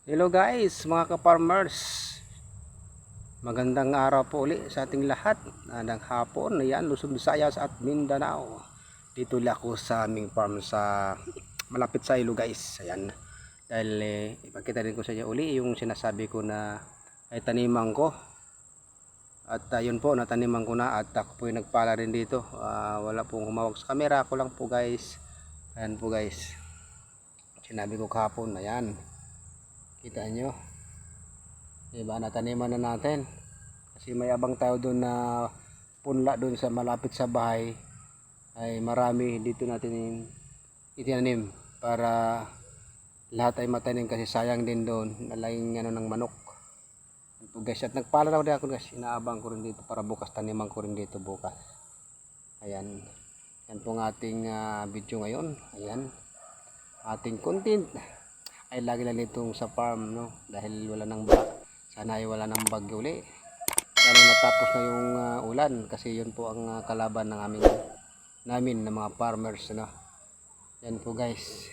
Hello guys, mga ka-farmers. Magandang araw po uli sa ating lahat. Ng hapon, ayan, Luzon, Visayas at Mindanao. Dito lang ako sa aming farm sa malapit sa ilo guys. Ayan. Dahil ipakita rin ko sa inyo uli yung sinasabi ko na ay taniman ko. At yun po, nataniman ko na at ako po yung nagpala rin dito. Wala pong humawak sa camera, ako lang po guys. Ayan po guys. Sinabi ko kahapon, ayan. Kita nyo. Diba, nataniman na natin kasi may abang tayo doon na punla doon sa malapit sa bahay, ay marami dito natin itinanim para lahat ay matanim kasi sayang din doon nalaing ano ng manok. Ito guys, at nagpala na ako guys, inaabang ko rin dito para bukas taniman ko rin dito bukas. Ayan, yan pong ating video ngayon. Ayan, ating content ay lagi lang itong sa farm, no, dahil wala nang sana ay wala nang bagyo uli. Sana natapos na yung ulan kasi yun po ang kalaban ng namin ng mga farmers, no? Yan po guys.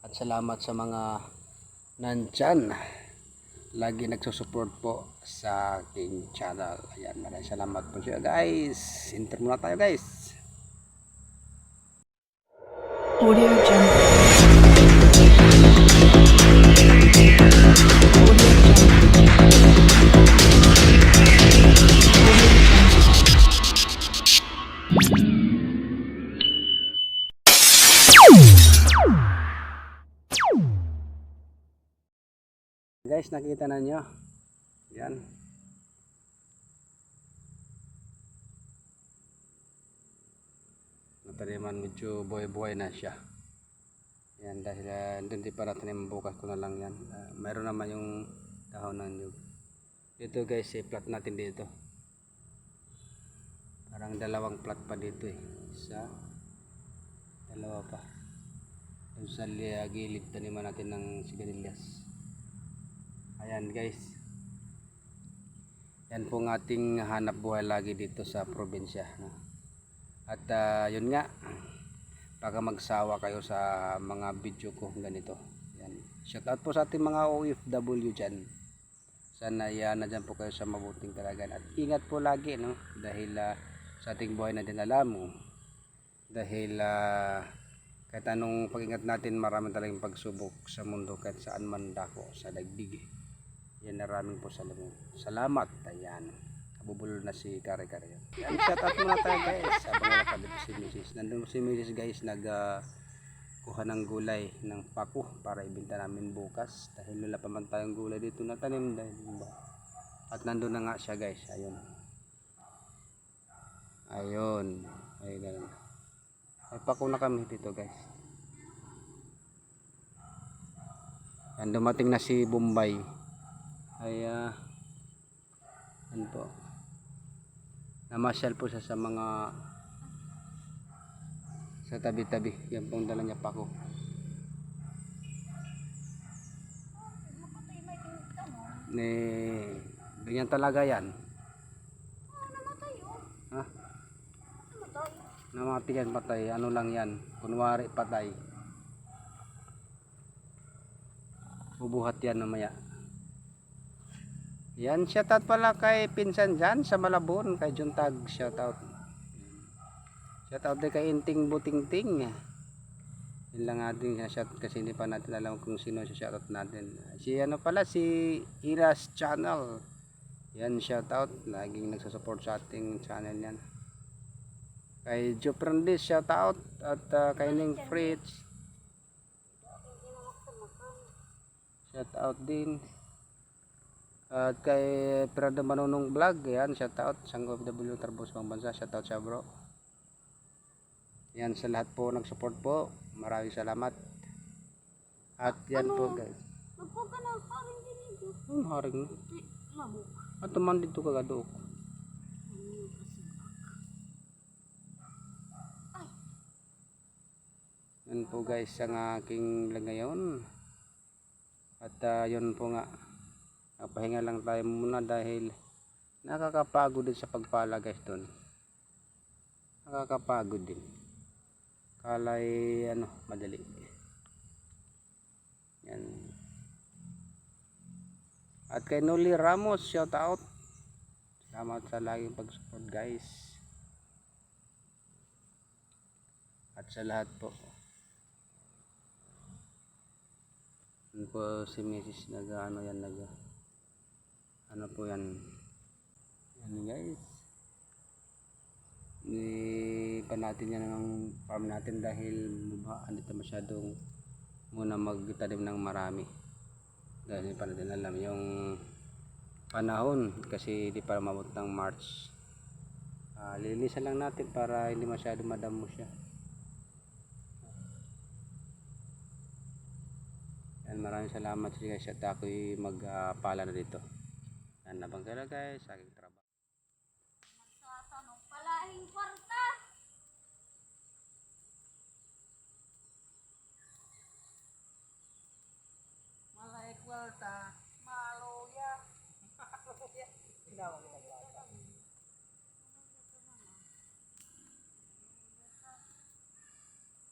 At salamat sa mga nandyan. Lagi nagsusupport po sa aking channel. Ayan, maraming salamat po siya guys. Enter muna tayo guys. Audio Jungle. Guys, nakita na nyo. Yan. Nataniman medyo buhay-buhay na siya. Yan, dahil hindi pa natin bukas ko na lang yan. Mayroon naman yung dahon ng nyug. Dito guys, i-plat natin dito. Parang dalawang plat pa dito eh. Isa, dalawa pa. Doon sa gilid, taniman natin ng sigarilyas. Ayan guys. Yan pong ating hanap buhay lagi dito sa probinsya. At yun nga, baka magsawa kayo sa mga video ko ganito. Yan. Shout out po sa ating mga OFW dyan. Sana yan na dyan po kayo sa mabuting kalagayan. At ingat po lagi, no? Dahil sa ating buhay na din alam mo. Dahil kahit anong pag-ingat natin, marami talagang pagsubok sa mundo kahit saan man dako sa daigdig. Yan, maraming po salamat. Ayan, nabubulol na si Kare-Kare. Yan, shout out muna tayo guys. Habang wala pa dito si Mrs. Nandun si Mrs. guys, kuha ng gulay ng pako para ibenta namin bukas. Dahil wala pa man tayong gulay dito na tanim. At nandun na nga siya guys. Ayun. Ayun. Ay, ganun. Ay, pako na kami dito guys. Yan, dumating na si Bombay. Ay ano po, namasyal po siya sa mga sa tabi-tabi. Yan pong dala niya pa ko. Ganyan talaga yan. Ha? Namatay yan, patay. Ano lang yan, kunwari patay. Bubuhat yan namaya. Yan, shoutout pala kay pinsan dyan sa Malabon, kay Juntag, shoutout. Shoutout din kay Inting Butingting. Yun lang ating shoutout kasi hindi pa natin alam kung sino siya shoutout natin. Si ano pala, si Iras Channel. Yan, shoutout. Laging nagsusupport sa ating channel yan. Kay Joprandis, shoutout. At kay Ning Fritz. Shoutout din. At kay Prada Manunong Vlog, yan, shoutout. Sang OFW Tarbos Pang Bansa, shoutout siya bro. Yan, sa lahat po nag-support po, maraming salamat. At yan po guys. Magpuka na haring din ito. Ang haring na. Labok. At tuman dito kagadook. Yan po guys ang aking vlog ngayon. At yun po nga, pahinga lang tayo muna dahil nakakapagod din sa pagpala guys doon. Nakakapagod din. Kalay ano, madali. Yan. At kay Noli Ramos, shout out. Salamat sa laging pag-support guys. At sa lahat po. Ano po si Mrs. ano po yan. Yan guys. Hindi pa natin yan ng farm natin dahil hindi pa masyadong muna magtanim ng marami. Dahil hindi pa natin alam yung panahon kasi hindi pa mabot ng March. Lilinisan lang natin para hindi masyado madamo siya. And maraming salamat sa guys at ako'y magpala na dito. Yan nabang kaya guys sa aking trabaho. Magtatanong palahing kwarta. Malay kwarta, maluya. Maluya. Ginawa ko kwarta.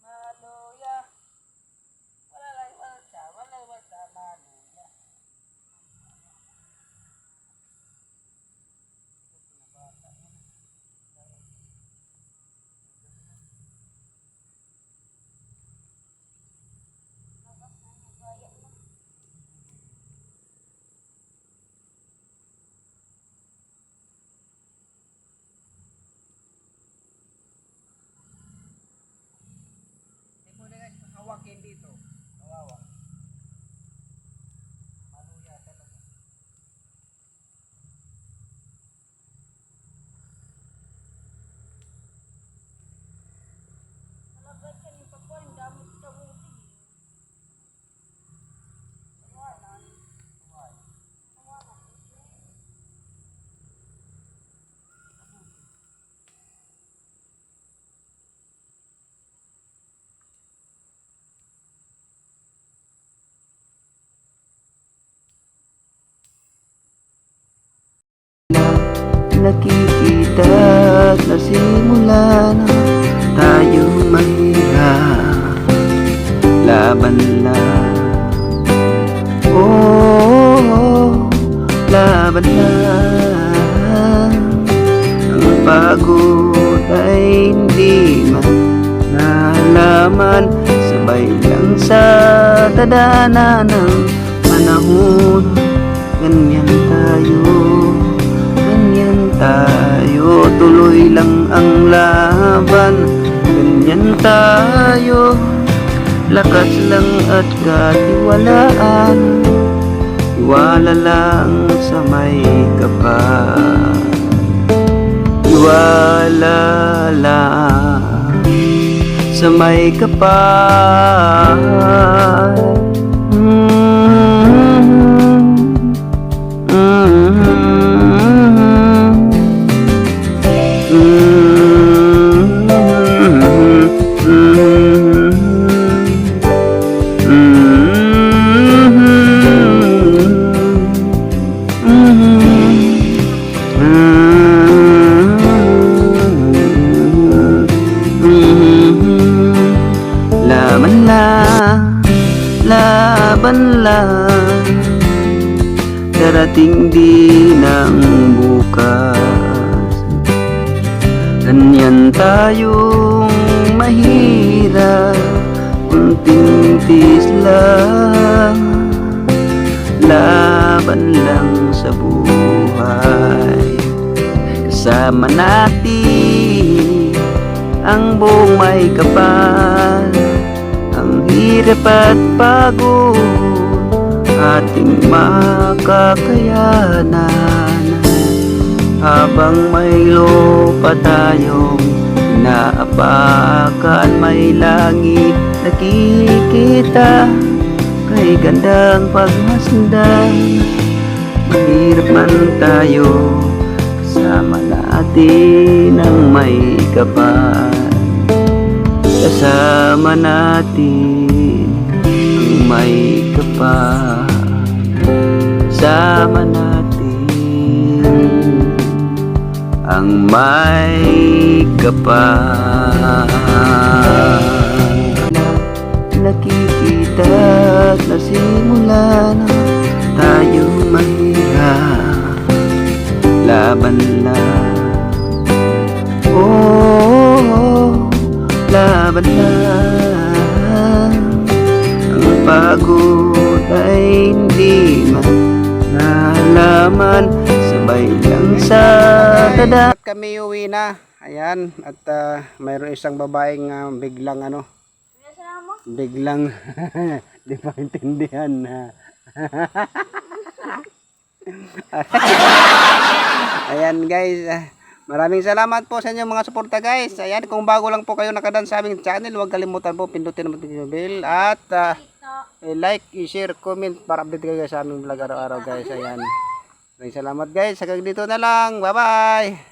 Maluya. Wala kwarta, maluya. Labas na niya gaya na. Hindi po na guys, hawakin dito. Kawawa. Maluya talaga. Malagay ka ni Papa, ang dami sa buti. Tawanan. Tawanan. Nakikita na simula na tayo mahirap. Laban lang. Oh, laban lang. Ang pagod ay hindi man nalaman. Sabay lang sa tadhana ng panahon. Ganyan tayo. Tuloy lang ang laban. Ganyan tayo. Lakas lang at katiwalaan. Iwala lang sa may kapal. Iwala lang sa may kapal. Laban lang, laban lang. Darating din ang bukas. Ganyan tayong mahirap. Kunting tiis lang. Laban lang sa buhay. Kasama natin ang buong may kapal. Ang hirap at pagod ating makakayanan. Habang may lupa tayong inaapakan, may langit nakikita. Kay gandang pagmasdan, mahirap man tayo, kasama natin ang may kapal. Kasama natin ang may kapal. Kasama natin ang may kapal. Nakikita na simula na tayo mahirap. laban lang. Oh, laban lang. Ang pagod ay hindi nalaman, sabay lang sa dada. Kami uwi na. Ayan, at mayroon isang babaeng biglang Pinasama mo? biglang di pa intindihan na. Ayan guys, maraming salamat po sa inyong mga suporta guys. Ayan, kung bago lang po kayo nakadan sa aming channel, huwag kalimutan po pindutin ang notification bell at like, i-share, comment para update kayo sa aming vlog araw-araw guys. Ayan, maraming salamat guys, hanggang dito na lang, bye bye.